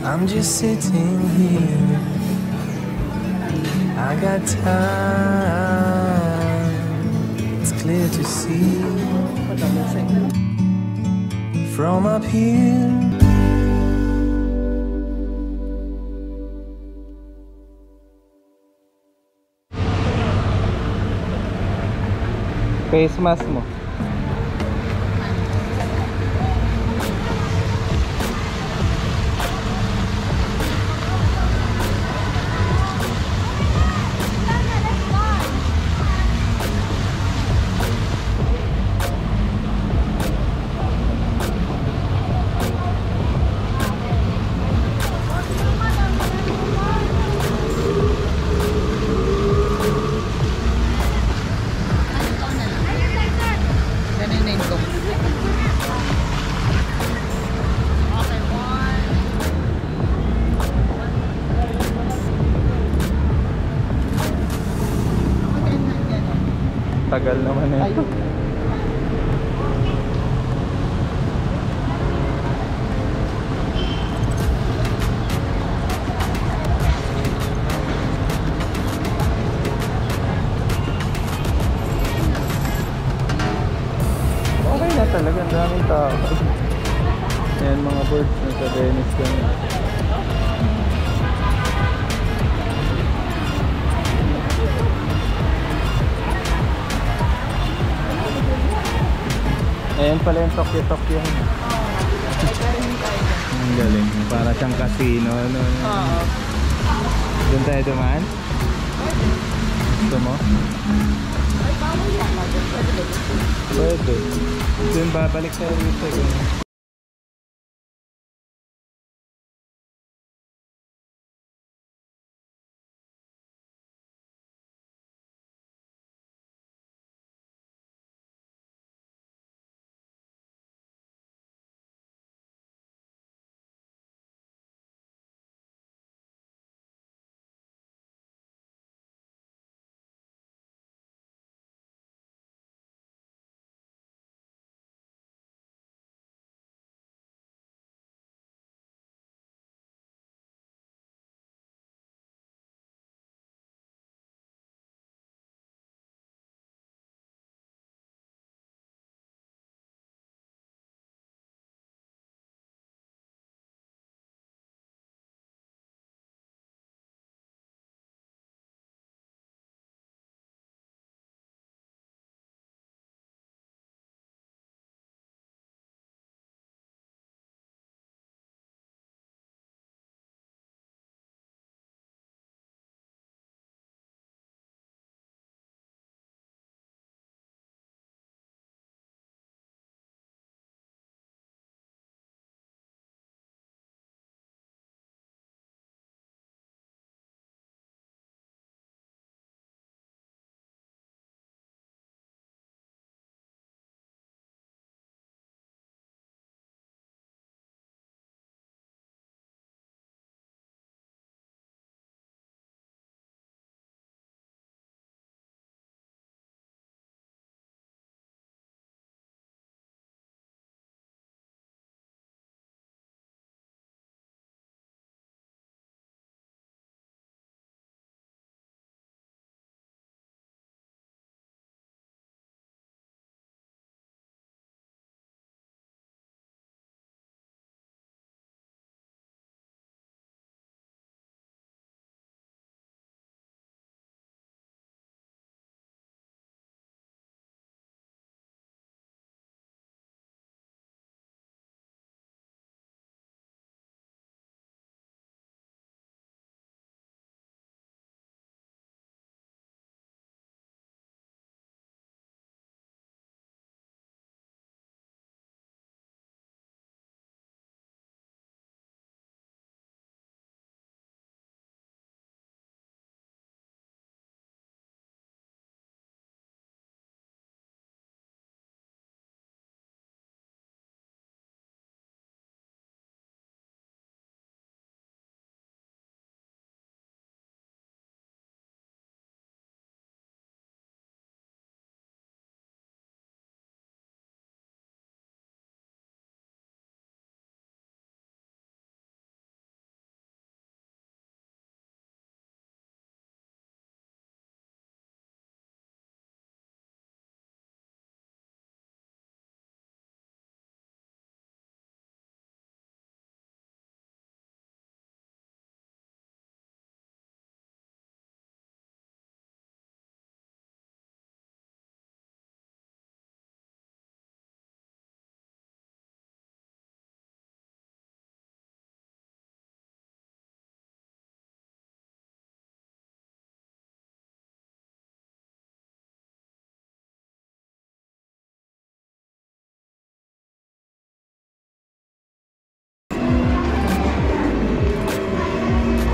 I'm just sitting here. I got time. It's clear to see from up here. Face mask mo. Tagal naman eh. Okay na talaga, ang daming tao. Ayan mga birds, nasa Venice kami. Ayan pala yung Tokyo. Ang galing. Para siyang casino. No? Oo. Doon tayo dumaan? Gusto mo? Pwede. Doon babalik tayo dito.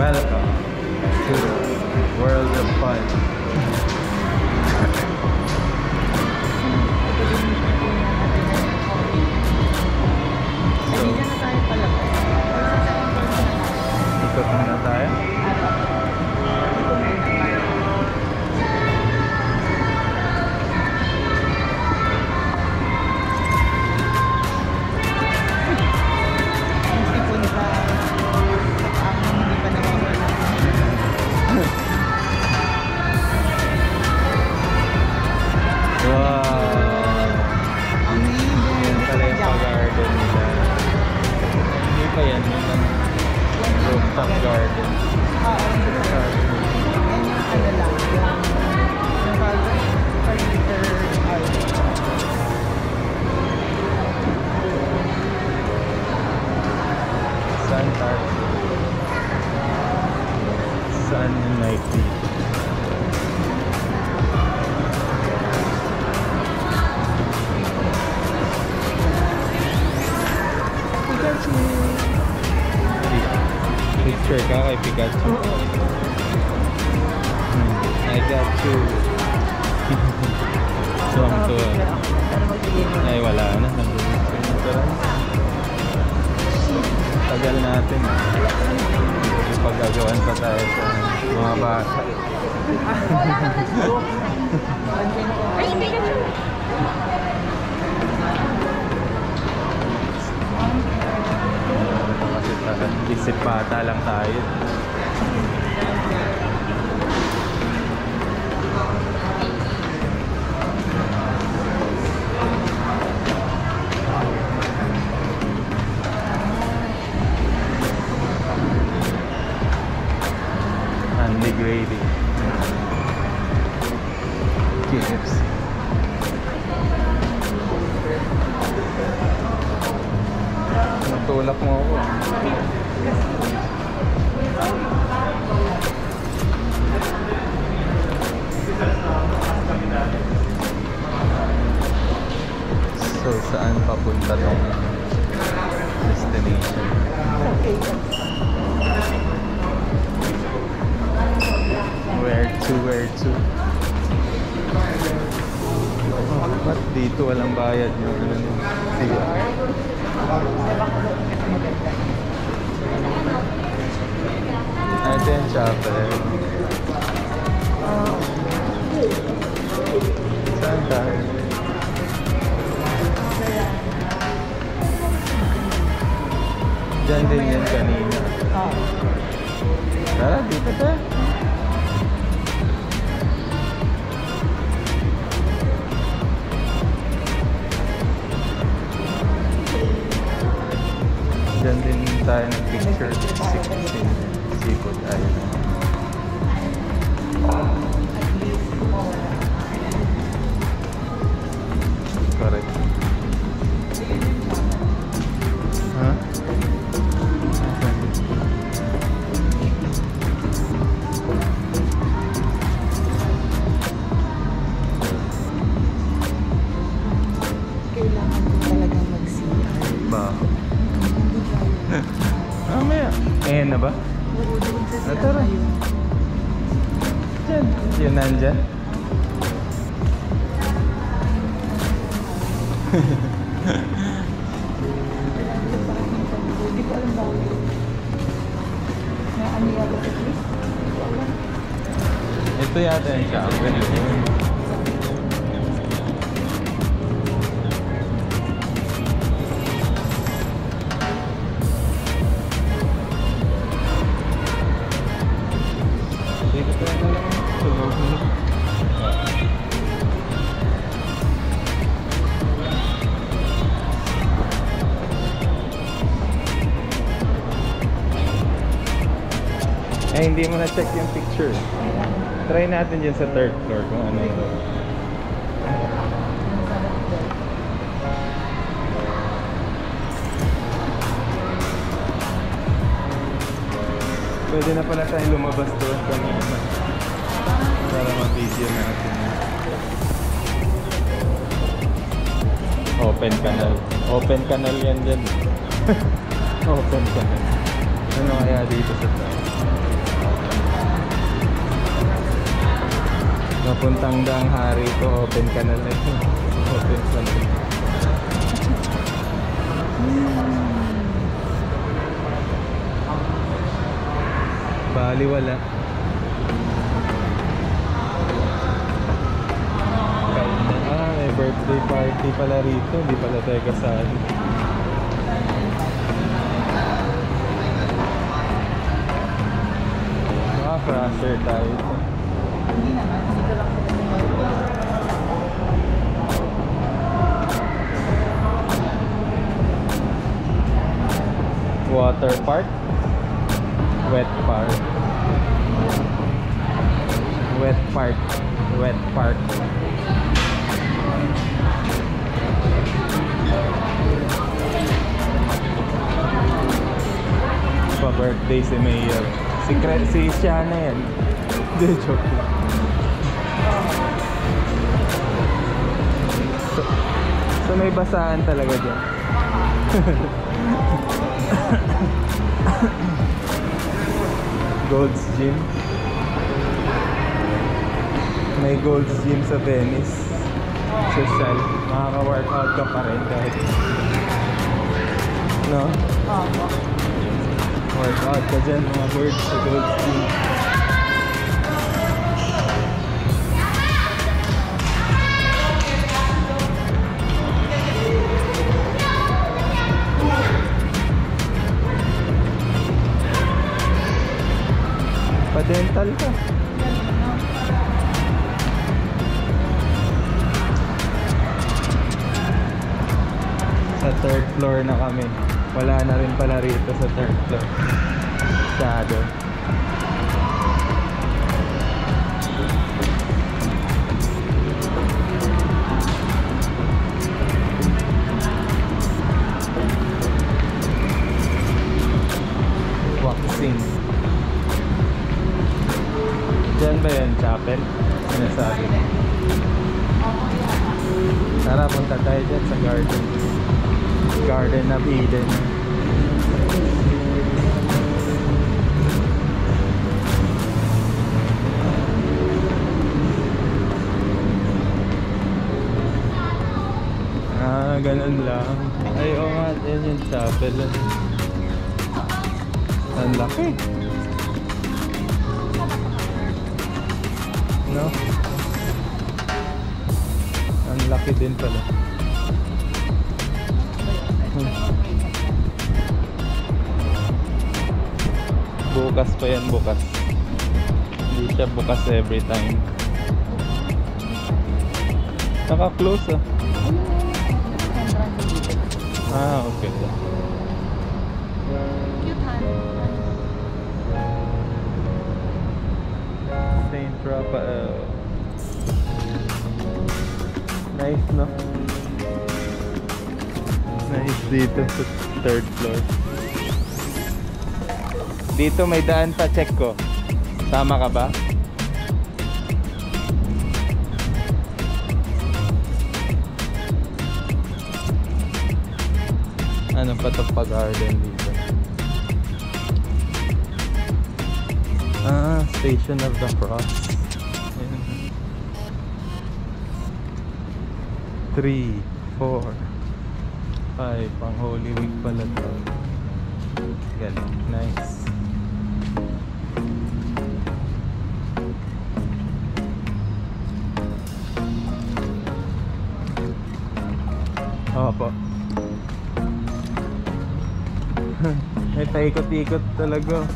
Welcome to the world of fun. So, ikot muna tayo. Rooftop garden. Sun and night view. Picture ka kay Pikachu. I got you. So ang tuwa. Ay wala na. Tagal natin. Ipagagawan pa tayo sa mga bata. Ay, Pikachu! Isip bata lang tayo. Undegrading. KFC. Natulak mo ako. So, saan papunta tong destination? Where to? Oh, ba't dito walang bayad yung ano nyo? Ito yung chapel. Saan tayo? Diyan din yan kanina. Tara, dito tayo. Diyan din tayo ng picture. Seafood Island. Correct. Huh? Kailangan ko talaga mag-CR. Ba? Mamaya. Ayan na ba? Oo, doon sa CR Tara. na yun. Diyan. Yun nandyan. Hindi ko alam bakit. Na ano yata sa place? Ito yata yung chapel. Dito tayo na lang. Tulog. Ay, hindi mo na-check yung picture. Try natin dyan sa third floor kung ano yun. Pwede na pala tayong lumabas doon kanina para ma-video natin. Open canal. Open canal yan dyan. Open canal. Ano kaya dito sa taas? Napuntang Daang Hari ko, open ka na lang. Open sa lang. Bali wala. May birthday party pala rito. Hindi pala tayo kasali. Crusher tayo. Hindi naman, dito lang Water park, wet park, wet park, wet park. Pa-birthday si Mayor. Si Shana yan. Hindi, joke lang. So may basahan talaga dyan. Gold's Gym. May Gold's Gym sa Venice. Social. Makaka-workout ka pa rin kahit. No? Oo. Workout ka dyan mga birds sa Gold's Gym. Pa-dental ka. Sa third floor na kami. Wala na rin pala rito sa third floor. Shadow. Waxing. Diyan ba yun, chapel? Sinasabi. Tara, punta tayo dyan sa garden. Garden of Eden. Ganun lang. Ay, oo nga, yun yung chapel. Ang laki. No? Ang laki din pala. Bukas pa yan, bukas. Hindi siya bukas every time. Naka-close ah. Ah, okay. Cute hand. Saint Raphael. Nice, no? Nice dito sa third floor. Dito may daan pa, check ko. Sama ka ba? Ano pa ito pa garden dito? Ah, Station of the Cross. 3, 4, 5. Pang Holy Week pala ito. Galing, nice. Opo. May paikot-ikot talaga.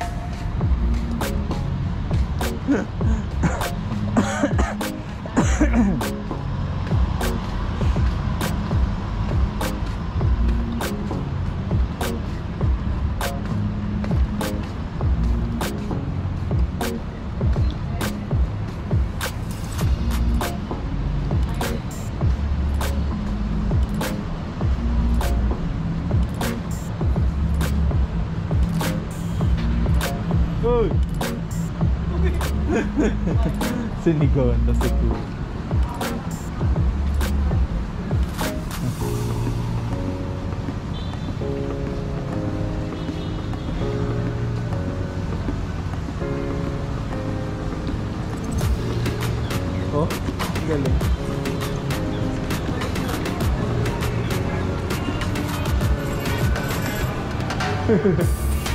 Uy! Sinigawan na si Kuya. Oh? galing.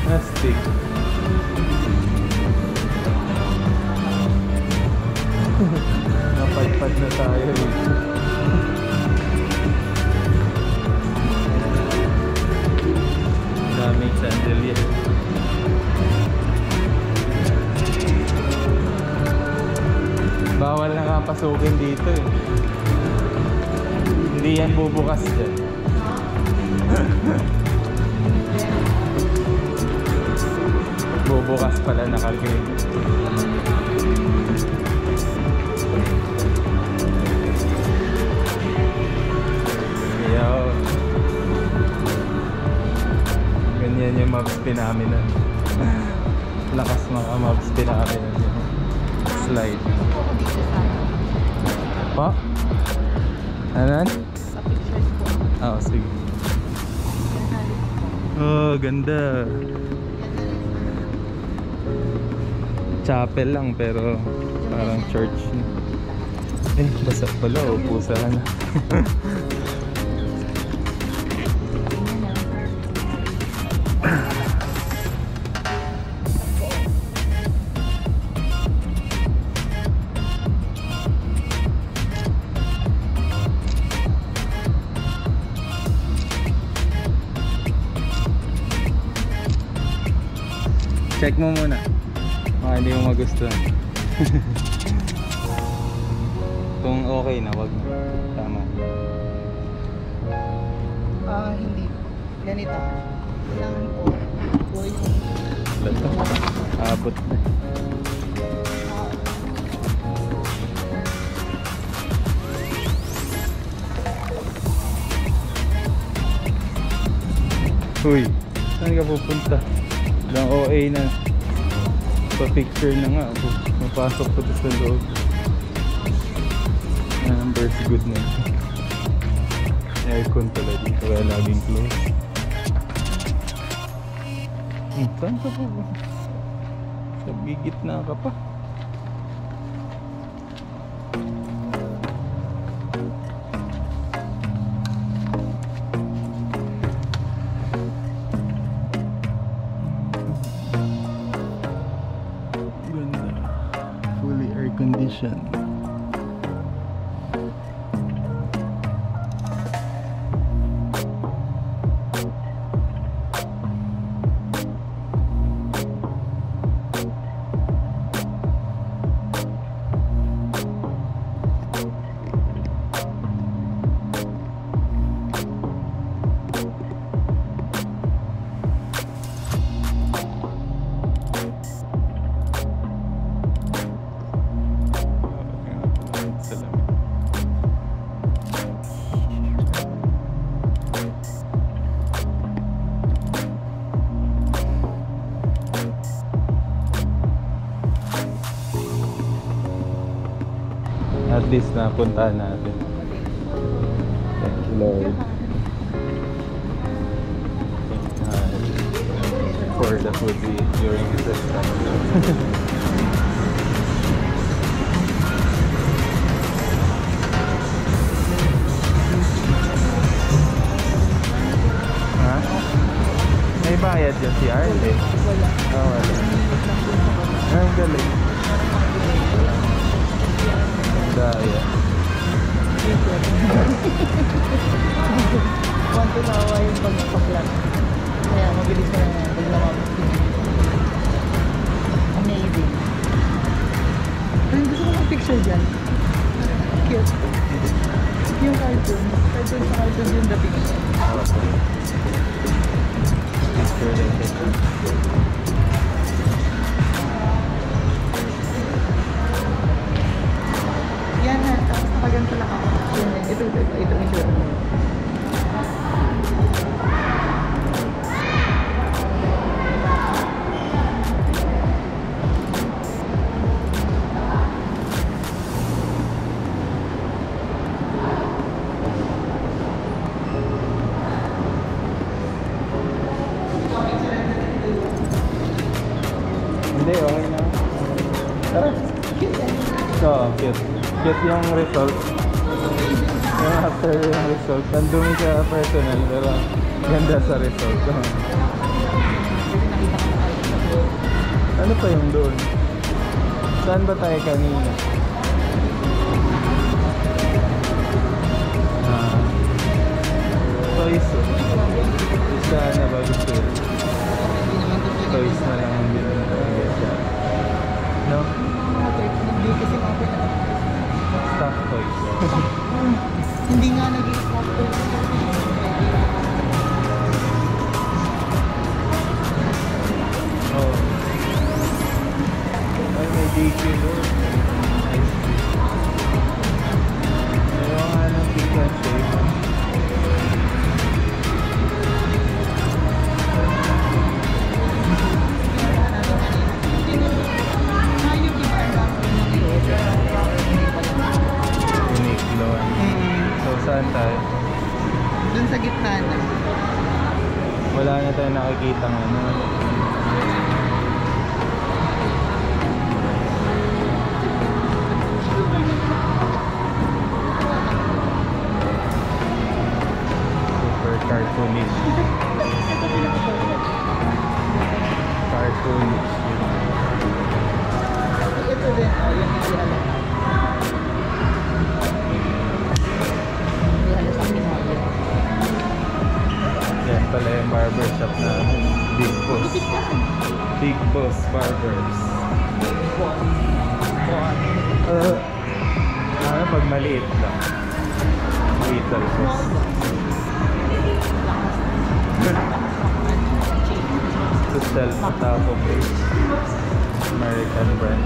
Astig. Napadpad na tayo dito. Daming chandelier. Bawal na nga pasukin dito eh. Hindi yan bubukas dyan. Bubukas pala, naka-green. Yo. Ganyan yung mobs pinaminan. Lakas mga mobs pinaminan yun. Slide. Pa? Anan? Sa pictures po. Oo, sige. Oh, ganda. Chapel lang pero parang church. Eh, basa pala o pusa na. Check mo muna. Baka hindi mo magustuhan. Kung okay na, wag na. Tama. Hindi. Ganito. Kailangan po. Po yung... Lato. Abot na. Uy, saan ka pupunta? Lang OA na. Pa-picture na nga. Mapasok pa sa loob. Numbers good na. Aircon pala dito kaya laging close. Saan ka po? Sa gigitna ka pa. Fully air conditioned. At least napuntahan natin. Thank you, Lord. For the food we eat during this time. Ha? May bayad dyan si Arlie. Wala. Oh, wala. Ang galing. Daya. Want to nawa yung pagpaplan. Kaya mabilis na pag lumabas. Amazing. Ay, gusto ko mag-picture dyan. Cute. Yung cartoon. Cartoon sa cartoon yung the picture. Picture din ito. Yan na. Tapos nakaganto lang ako. Ito. Ito picture. Hindi, okay na. Tara. Cute eh. Oo, cute. Cute yung result. Yung after yung result. Ang dumi sa personal pero ganda sa result. Ano pa yung doon? Saan ba tayo kanina? Toys. Isa na ba gusto? Toys na lang ang bilhin ko. No? Hindi kasi mga Stuff toys. hindi nga naging stop toys. Oh. Ay, may DQ doon. Ayaw nga ng chicken shape. Uniqlo. So, saan tayo? Doon sa gitna na. Wala na tayo nakikita ng ano. Super cartoonish. Cartoonish. Ito din, yung hindi alam. Hindi alam sa Pinoy. Yan pala yung barbershop na Big Boss. Big Boss Barbers. Ano pag maliit lang? Little Boss. To sell Taco Bell. American brand.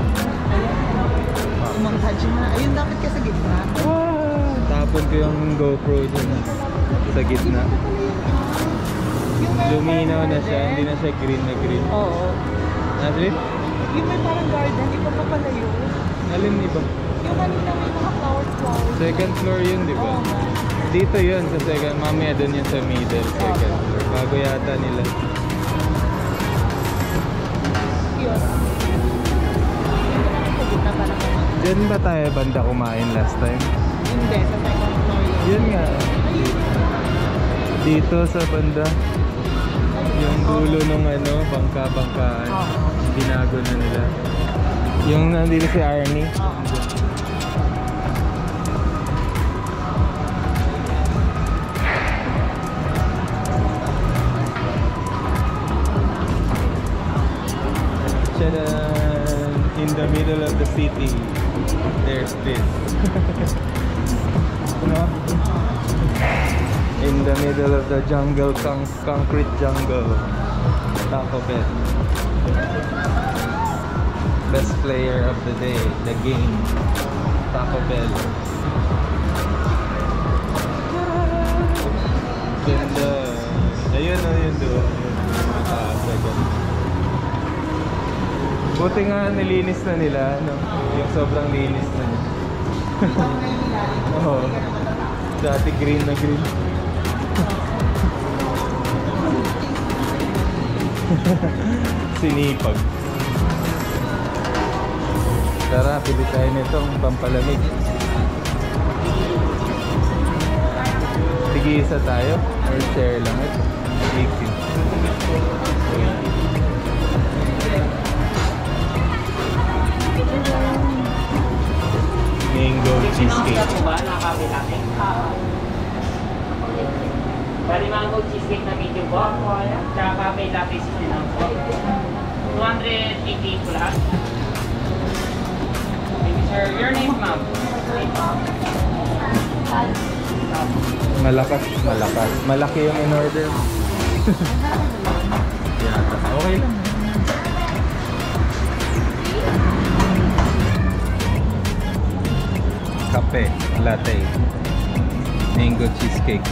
Umanghad siya na. Ayun, dapat ka sa gitna. Wow! Tapon ko yung GoPro dun sa gitna. Luminaw na siya, hindi na siya green na green. Oo. Alin? Yung may parang garden, iba pa pala yun. Alin iba? Yung kanina may mga flowers. Second floor yun, di ba? Oo nga. Dito yun sa second, mamaya dun yun sa middle, second floor. Bago yata nila. Yun. Sa gitna pa lang naman. Diyan ba tayo banda kumain last time? Hindi, sa second floor yun. Yun nga. Dito sa banda. Yung dulo nung ano, bangka-bangkaan. Oo. Binago na nila. Yung nandito si Arnie. Oo. Tadaan! In the middle of the city, there's this. No? In the middle of the jungle, concrete jungle. Taco Bell. Best player of the day, the game. Taco Bell. Ganda. Ayun o, yun doon. Second. Buti nga nilinis na nila, no? Yung sobrang linis na niya. Oo. Dati green na green. Sinipag. Tara, pili tayo nitong pampalamig. Sige, isa tayo or share lang ito. 18. Mango cheesecake. Bali mango cheesecake na medium po. Tsaka may lapis din po. 280 po lahat. Thank you, sir. Your name, ma'am? Malakas, malakas. Malaki yung in-order. Yeah, okay lang. Kape, latte, mango cheesecake.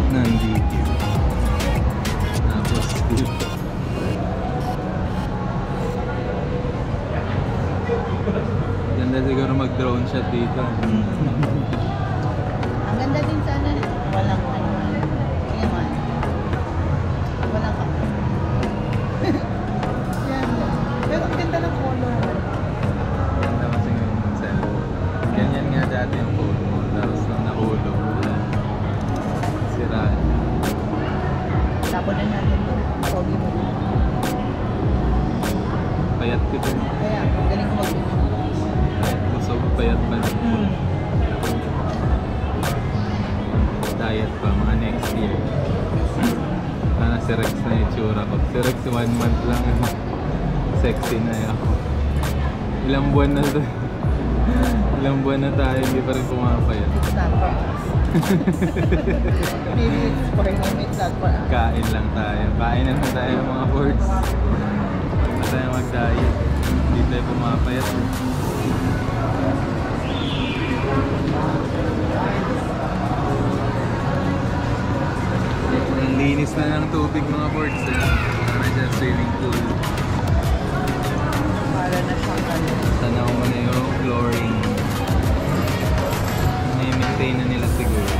Nandito. Tapos dito. Ganda siguro mag-drone shot dito. Ang ganda din sana. Walang ano. Iman. Walang ka. Yan. Pero ang ganda ng color. Ganda Kunin natin ito. Pogi mo. Payat ko din. Kaya, galing ko mag-video. Busog, payat pa. Diet pa, mga next year. Sana si Rex na yung tsura ko. Si Rex 1 month lang. Sexy na ako. Ilang buwan na to. Ilang buwan na tayo, hindi pa rin pumapayat. It's not for us. Maybe it's for him, it's not for us. Kain lang tayo. Kain na lang tayo mga boards. Huwag na tayo mag-diet. Hindi tayo pumapayat. Ang linis na ng tubig mga boards. Para dyan swimming pool. Para na siyang ano. Tanaw mo na yung flooring. May-maintain na nila siguro.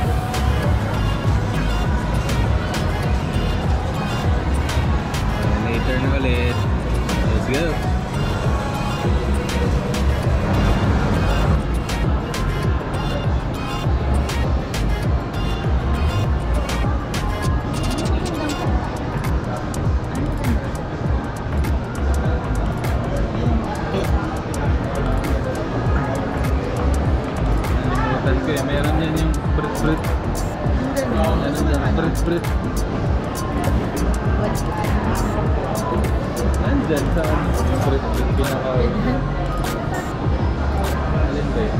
Later na ulit. Let's go! Nalimutan ko eh. Meron yan yung brit-brit. Meron yan, brit-brit. Nandyan sa ano, yung brit-brit pinaka... Alin ba yun?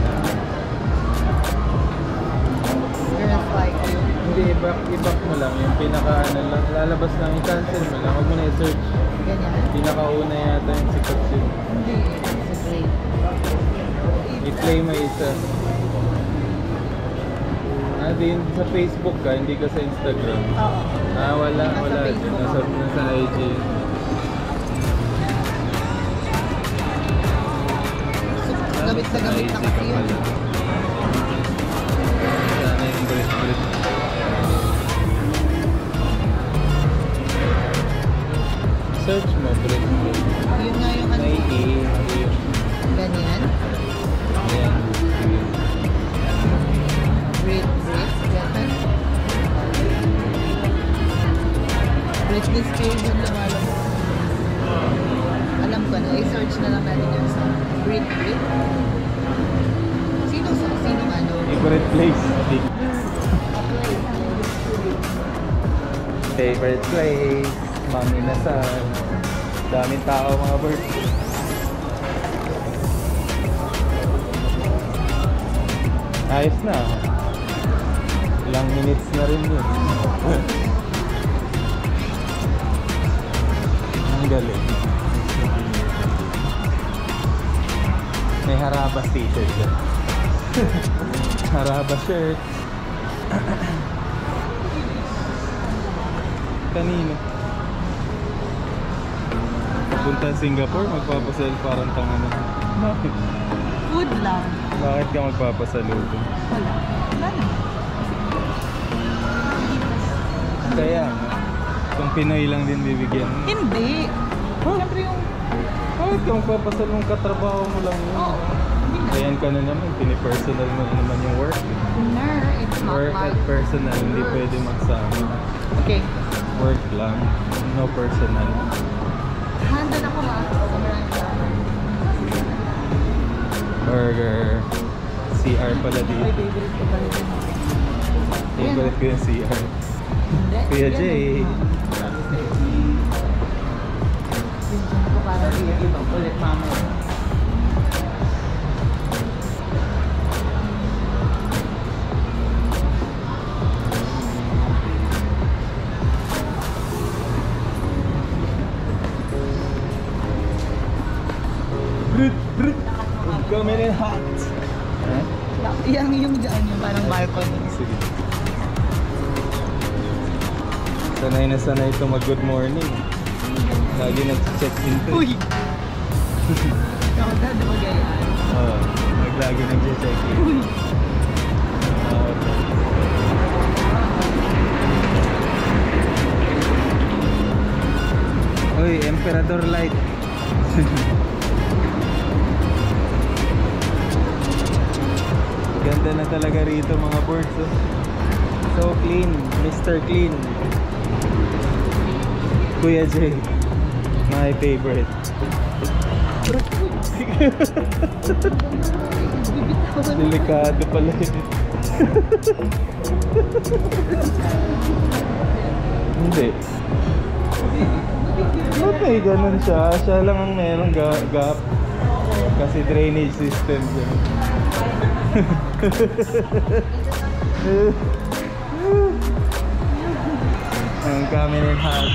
Girls like you. Hindi, i-back mo lang. Yung pinaka ano lang, lalabas lang, i-cancel mo lang. Huwag mo na i-search. Ganyan. Pinakauna yata yung sikat yun. Hindi. It's a great. I-play mo isa. Din sa Facebook ka, hindi ka sa Instagram. Oo. Wala, Nasa wala. Facebook Nasa, ako. nasa IG. Gamit na gamit na kasi yun. Sana yung brit-brit. Search mo, brit-brit. Yun nga yung ano. May E. Ganyan. Ayan. Great. Ganyan. Britney Spears yung lumalabas. Alam ko na. I-search na lang natin yung sa Brit. Sino ano? Favorite place. Favorite place. Mami Nasal. Daming tao mga birds. Ayos na. Ilang minutes na rin yun. Ang galing. May Harabas t-shirt dyan. Harabas shirt. Kanino? Punta Singapore, magpapasal parang tanga na. Bakit? Food lang. Bakit ka magpapasaludo? Wala. Wala na. Kaya nga, kung Pinoy lang din bibigyan mo. Hindi. Siyempre yung... Bakit ka magpapasal ng katrabaho mo lang yun? Oo. Hindi na. Ayan ka na naman, pinipersonal mo na naman yung work. No, it's not Work like... at personal, hindi pwede magsama. Okay. Work lang, no personal. Handa na ko ha. Sobrang tama. Burger. CR pala My dito. favorite ko pala yun. Favorite ko yung CR. Hindi. Kuya Yan Jay. Yung gym ko parang iba ulit mamaya. Brut. Coming in hot. Huh? Yung dyan, yung parang balcony. Sige. Sanay na sanay ito mag-good morning. Lagi nag-check-in to. Uy! Ako dad, magayan. Oo, lagi nag-check-in. Uy! Uy, Emperador Light. Ganda na talaga rito mga boards. Oh. So clean, Mr. Clean. Kuya Jay, my favorite. Delikado pala yun. Hindi. Ba't may ganun siya? Siya lang ang merong gap. Kasi drainage system dyan. Ang Cameron hat.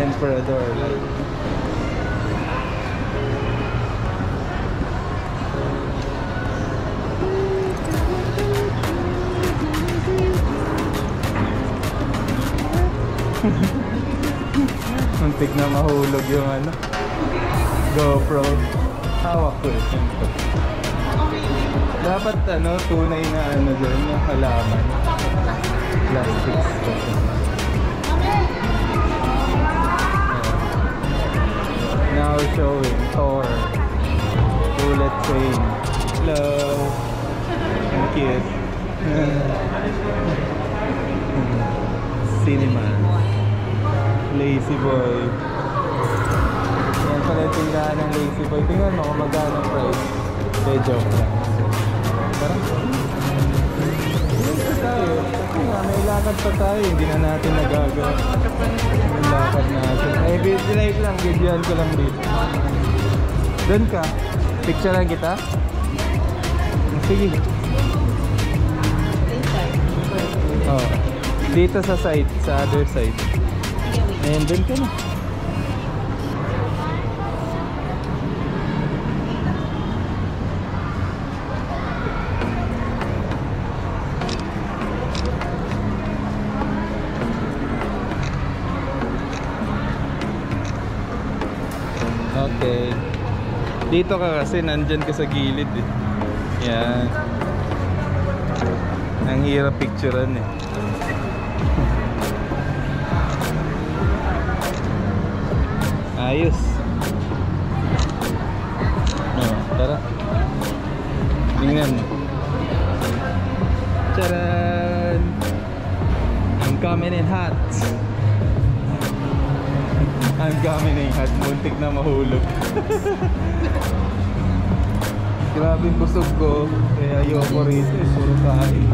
Emperador like. Muntik na mahulog yung ano GoPro. Hawak ko eh. Dapat ano, tunay na ano dyan, yung halaman. Plastics ko. Now showing Thor bullet train. Hello. Ang cute. Cinema. Lazy Boy. Yan pala yung tindahan ng Lazy Boy. Tingnan mo kung magkano ang price. Joke lang. Tara. Dito tayo. Kasi nga, may lakad pa tayo. Hindi na natin nagagawa. May lakad natin. Ay, live lang. Videoan ko lang dito. Doon ka. Picturean kita? Sige. Oh. Dito sa side. Sa other side. Ayan, doon ka na. Okay. Dito ka kasi, nandyan ka sa gilid eh. Yan. Ang hirap picturean eh. Ayos. Oh, tara. Tingnan mo. Charan! I'm coming in hot. I'm coming in hot. Muntik na mahulog. Grabe busog ko. Kaya ayoko rito. Puro kain.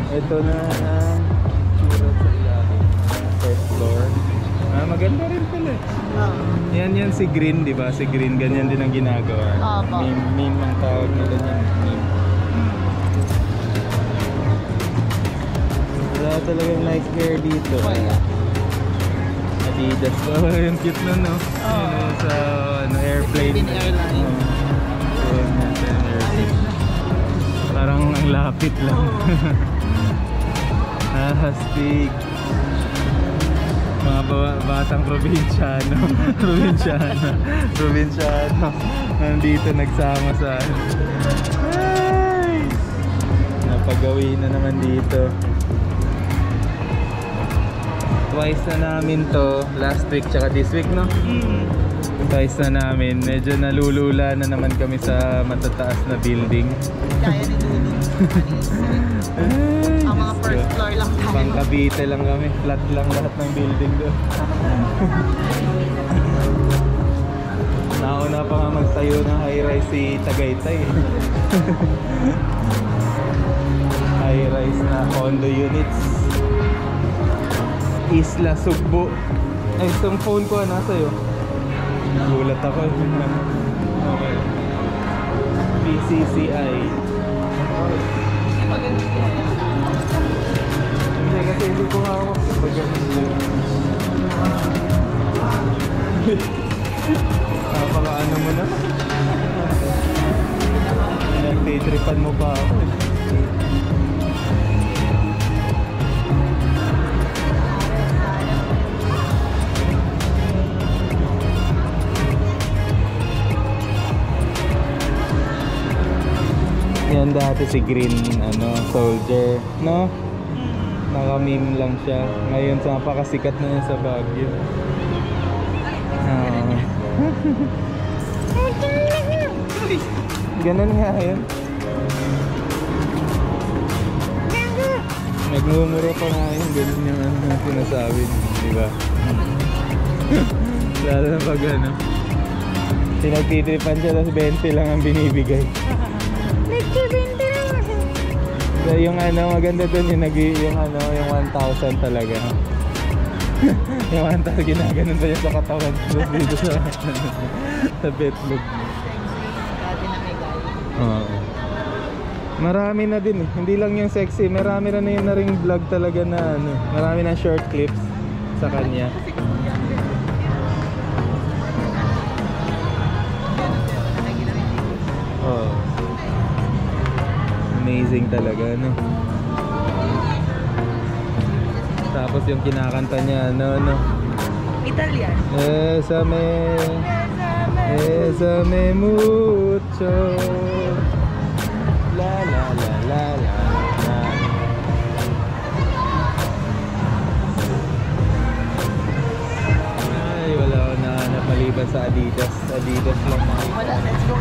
Ito na ang surat sa ilalim. First floor. Maganda rin pala. Yan si Green, di ba? Si Green, ganyan din ang ginagawa. Meme ang tawag nila niyan. Meme. Wala talagang nice hair dito. Adidas. Oh, yung cute na no? Yun, sa airplane. Philippine Airlines. Parang ang lapit lang. Hastig. Mga batang probinsyano. Probinsyano. Nandito nagsama sa ay! Napagawi na naman dito. Twice na namin to. Last week tsaka this week, no? Twice na namin. Medyo nalulula na naman kami sa matataas na building. Kaya ni Dudu. Ang mga first floor lang tayo. Pang Cavite lang kami. Flat lang lahat ng building doon. Nauna pa nga magtayo ng high-rise si Tagaytay. High-rise na condo units. Isla Sugbo. Ay, itong phone ko nasa iyo. Gulat ako. Okay. PCCI. Hindi kasi hindi ko hawak. Napaka-ano mo na. Nagtitripan mo pa ako. Yan dati si Green soldier, no? Naka-meme lang siya. Ngayon napakasikat na niya sa Baguio. Ganun nga yun. Nagmumura pa nga yun. Ganun yung ano sinasabi. Diba? Lalo na pag ano. Pinagtitripan siya tapos 20 lang ang binibigay. So, yung ano, maganda dun yung yung ano, yung 1,000 talaga. Yung 1,000 ginaganon pa niya sa katawan. Tapos dito sa betlog. Oo. Marami na din eh. Hindi lang yung sexy, marami na yun na ring vlog talaga na ano. Marami na short clips sa kanya. Oh. Amazing talaga, no? Tapos yung kinakanta niya, ano? Italian. Esame mucho. La la la la la la. Ay, wala akong nahanap maliban sa Adidas. Adidas lang makikita. Wala, let's go.